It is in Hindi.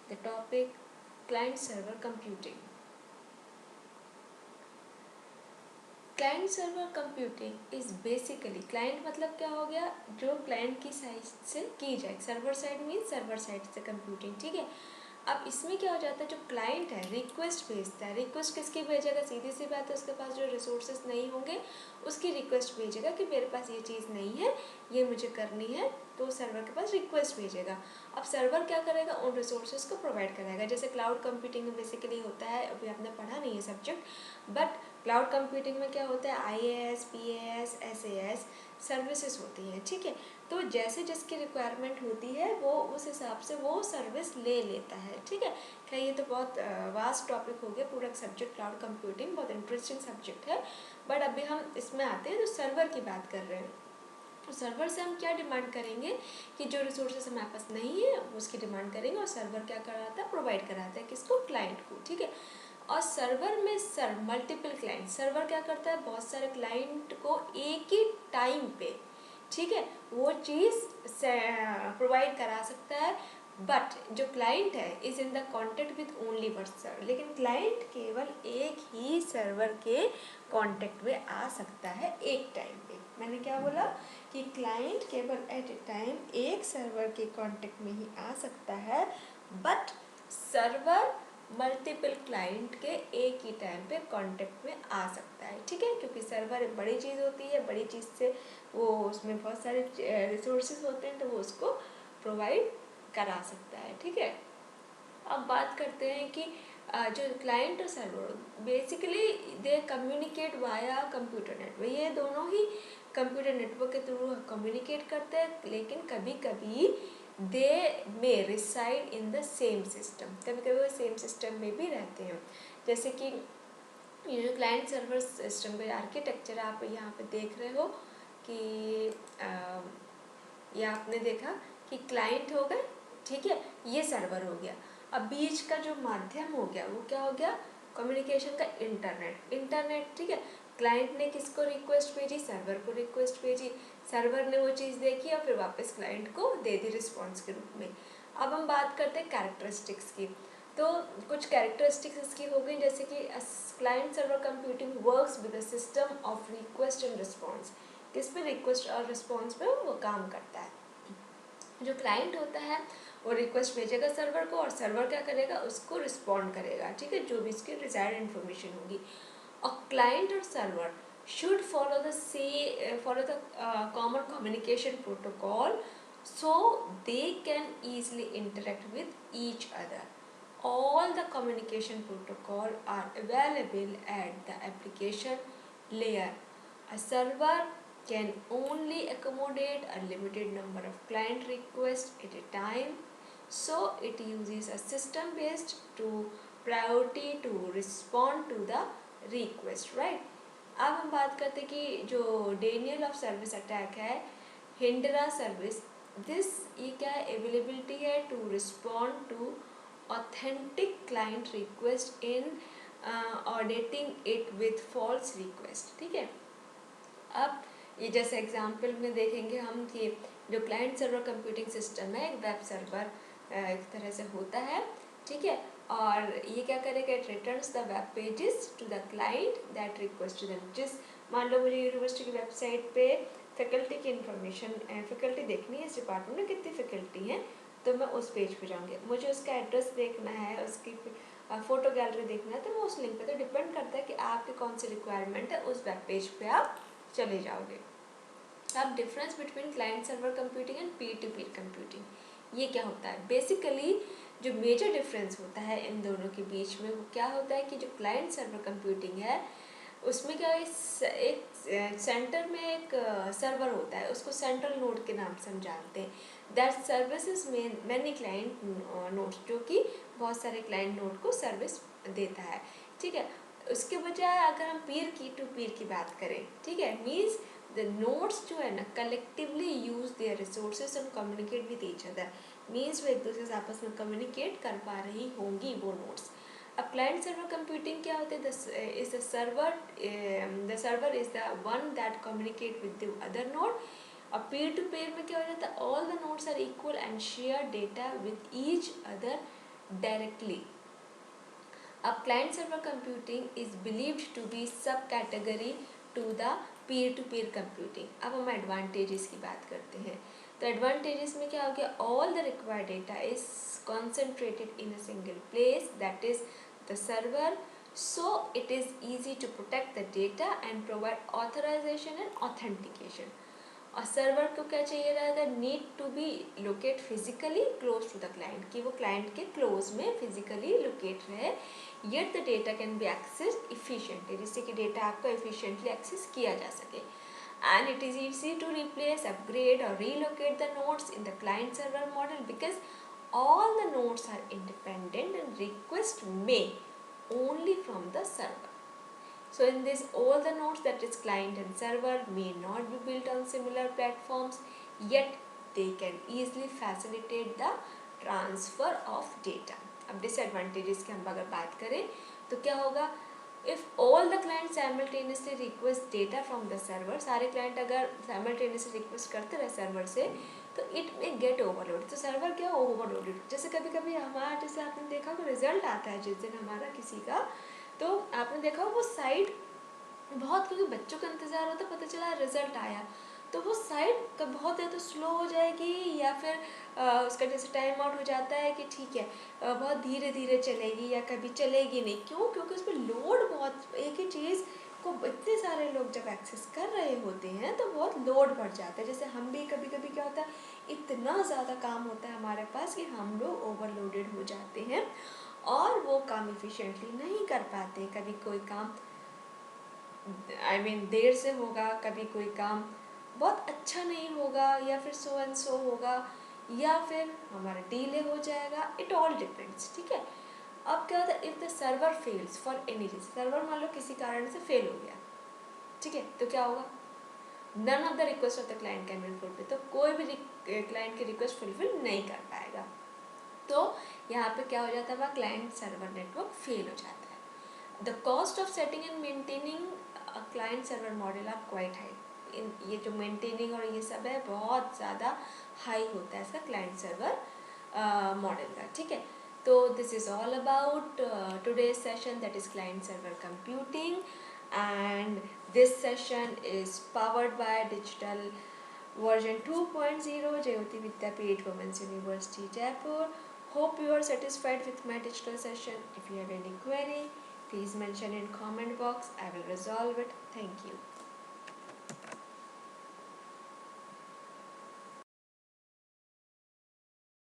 the topic client server computing. Client server computing is basically, client मतलब क्या हो गया, जो क्लाइंट की साइड से की जाए, server side means server side से कंप्यूटिंग, ठीक है। अब इसमें क्या हो जाता है, जो क्लाइंट है रिक्वेस्ट भेजता है, रिक्वेस्ट किसकी भेजेगा, सीधी सी बात है, उसके पास जो रिसोर्सेज नहीं होंगे उसकी रिक्वेस्ट भेजेगा कि मेरे पास ये चीज़ नहीं है, ये मुझे करनी है, तो सर्वर के पास रिक्वेस्ट भेजेगा। अब सर्वर क्या करेगा, उन रिसोर्सेज को प्रोवाइड कराएगा। जैसे क्लाउड कंप्यूटिंग में बेसिकली होता है, अभी आपने पढ़ा नहीं है सब्जेक्ट, बट क्लाउड कंप्यूटिंग में क्या होता है, IaaS, PaaS, SaaS सर्विसेज होती हैं, ठीक है। तो जैसे जिसकी रिक्वायरमेंट होती है वो उस हिसाब से वो सर्विस ले लेता है, ठीक है। क्या ये तो बहुत वास्ट टॉपिक हो गया, पूरा सब्जेक्ट क्लाउड कंप्यूटिंग बहुत इंटरेस्टिंग सब्जेक्ट है, बट अभी हम इसमें आते हैं तो सर्वर की बात कर रहे हैं। तो सर्वर से हम क्या डिमांड करेंगे कि जो रिसोर्सेज हमारे पास नहीं है उसकी डिमांड करेंगे, और सर्वर क्या कराता है, प्रोवाइड कराता है किसको, क्लाइंट को, ठीक है। और सर्वर में मल्टीपल क्लाइंट, सर्वर क्या करता है, बहुत सारे क्लाइंट को एक ही टाइम पे, ठीक है, वो चीज़ प्रोवाइड करा सकता है। बट जो क्लाइंट है is in the contact with only one server, लेकिन क्लाइंट केवल एक ही सर्वर के कॉन्टेक्ट में आ सकता है एक टाइम पे। मैंने क्या बोला कि क्लाइंट केवल एट ए टाइम एक सर्वर के कॉन्टेक्ट में ही आ सकता है, बट सर्वर मल्टीपल क्लाइंट के एक ही टाइम पे कांटेक्ट में आ सकता है, ठीक है। क्योंकि सर्वर एक बड़ी चीज़ होती है, बड़ी चीज़ से वो उसमें बहुत सारे रिसोर्सेज होते हैं, तो वो उसको प्रोवाइड करा सकता है, ठीक है। अब बात करते हैं कि जो क्लाइंट और server basically they communicate via computer network, ये दोनों ही कंप्यूटर नेटवर्क के थ्रू कम्युनिकेट करते हैं, लेकिन कभी कभी they may reside in the same system, कभी कभी वो सेम सिस्टम में भी रहते हैं। जैसे कि ये जो क्लाइंट सर्वर सिस्टम का आर्किटेक्चर आप यहाँ पे देख रहे हो कि ये आपने देखा कि क्लाइंट हो गए, ठीक है, ये सर्वर हो गया। अब बीच का जो माध्यम हो गया वो क्या हो गया, कम्युनिकेशन का इंटरनेट, ठीक है। क्लाइंट ने किसको रिक्वेस्ट भेजी, सर्वर को रिक्वेस्ट भेजी, सर्वर ने वो चीज़ देखी और फिर वापस क्लाइंट को दे दी रिस्पॉन्स के रूप में। अब हम बात करते हैं कैरेक्टरिस्टिक्स की, तो कुछ कैरेक्टरिस्टिक्स इसकी हो गई, जैसे कि client server computing works with a system of request and response, किस पे, रिक्वेस्ट और रिस्पॉन्स पे वो काम करता है। जो क्लाइंट होता है वो रिक्वेस्ट भेजेगा सर्वर को, और सर्वर क्या करेगा, उसको रिस्पॉन्ड करेगा, ठीक है, जो भी इसकी डिजायर्ड इन्फॉर्मेशन होगी। और क्लाइंट और server should follow the common communication protocol so they can easily interact with each other. All the communication protocol are available at the application layer. A server can only accommodate a limited number of client requests at a time, so it uses a system based to priority to respond to the request, right? अब हम बात करते हैं कि जो डेनियल ऑफ सर्विस अटैक है, हिंडरा सर्विस, दिस ये क्या है, अवेलेबिलिटी है to respond to authentic client request in auditing it with false request, ठीक है। अब ये जैसे एग्जांपल में देखेंगे हम कि जो क्लाइंट सर्वर कंप्यूटिंग सिस्टम है, एक वेब सर्वर एक तरह से होता है, ठीक है, और ये क्या करेगा, it returns the web pages to the client that request to them. जिस मान लो मुझे यूनिवर्सिटी की वेबसाइट पे फैकल्टी की इन्फॉर्मेशन, फैकल्टी देखनी है, इस डिपार्टमेंट में कितनी फैकल्टी हैं, तो मैं उस पेज पे जाऊँगी, मुझे उसका एड्रेस देखना है, उसकी फ़ोटो गैलरी देखना है, तो मैं उस लिंक पे, तो डिपेंड करता है कि आपकी कौन सी रिक्वायरमेंट है, उस वेब पेज पे आप चले जाओगे। अब difference between client server computing and peer to peer computing, ये क्या होता है, बेसिकली जो मेजर डिफरेंस होता है इन दोनों के बीच में, वो क्या होता है कि जो क्लाइंट सर्वर कंप्यूटिंग है उसमें क्या है, एक सेंटर में एक सर्वर होता है, उसको सेंट्रल नोड के नाम से हम जानते हैं, that services many client nodes, जो कि बहुत सारे क्लाइंट नोड को सर्विस देता है, ठीक है। उसके बजाय अगर हम पीयर की टू पीयर की बात करें, ठीक है, मीन्स द नोड्स जो है ना collectively use their resources and communicate with each other, means वो एक दूसरे से आपस में कम्युनिकेट कर पा रही होंगी वो नोड्स। अब क्लाइंट सर्वर कंप्यूटिंग क्या होते हैं, the server is the one that communicate with the other node. अब पीयर टू पीयर में क्या हो जाता है, all the nodes are equal and share data with each other directly. अब client server computing is believed to be subcategory to the peer to peer computing. अब हम advantages की बात करते हैं. तो advantages में क्या हो गया, all the required data is concentrated in a single place, that is the server, so it is easy to protect the data and provide authorization and authentication. और सर्वर को क्या चाहिए रहेगा, need to be locate physically close to the client, कि वो क्लाइंट के क्लोज में फिजिकली लोकेट रहे, yet the data can be access efficiently, जिससे कि डेटा आपको इफिशिएंटली एक्सेस किया जा सके. And it is easy to replace, upgrade or relocate the nodes in the client server model because all the nodes are independent and request may only from the server. So in this, all the nodes, that is client and server, may not be built on similar platforms, yet they can easily facilitate the transfer of data. अब disadvantages की हम अगर बात करें तो क्या होगा, if all the clients simultaneously request data from the server, सारे client अगर simultaneously request करते रहे server से, तो it may get overloaded. तो server क्या overloaded, जैसे कभी कभी हमारा, जैसे आपने देखा कि रिजल्ट आता है जिस दिन हमारा किसी का, तो आपने देखा वो साइट बहुत, क्योंकि बच्चों का इंतज़ार होता, पता चला रिजल्ट आया, तो वो साइट कब बहुत है तो स्लो हो जाएगी, या फिर उसका जैसे टाइम आउट हो जाता है कि ठीक है बहुत धीरे धीरे चलेगी, या कभी चलेगी नहीं. क्यों? क्योंकि उस पर लोड बहुत, एक ही चीज़ को इतने सारे लोग जब एक्सेस कर रहे होते हैं तो बहुत लोड बढ़ जाता है. जैसे हम भी कभी कभी क्या होता है, इतना ज़्यादा काम होता है हमारे पास कि हम लोग ओवरलोडेड हो जाते हैं और वो काम इफ़िशिएंटली नहीं कर पाते. कभी कोई काम देर से होगा, कभी कोई काम बहुत अच्छा नहीं होगा, या फिर सो एंड सो होगा, या फिर हमारा डिले हो जाएगा. It all depends. ठीक है. अब क्या होता है, if the server fails for any reason, server मान लो किसी कारण से फेल हो गया, ठीक है, तो क्या होगा, none of the request of the client can be fulfil, तो कोई भी क्लाइंट की रिक्वेस्ट फुलफिल नहीं कर पाएगा. तो यहाँ पे क्या हो जाता है, क्लाइंट सर्वर नेटवर्क फेल हो जाता है. The cost of setting and maintaining client server model are quite high. ये जो मेंटेनिंग और ये सब है बहुत ज़्यादा हाई होता है इसका क्लाइंट सर्वर मॉडल का. ठीक है. तो this is all about today's session, that is client server computing, and this session is powered by digital version 2.0 Jayoti Vidyapeeth Women's University Jaipur. Hope you are satisfied with my digital session. If you have any query, please mention in comment box. I will resolve it. Thank you.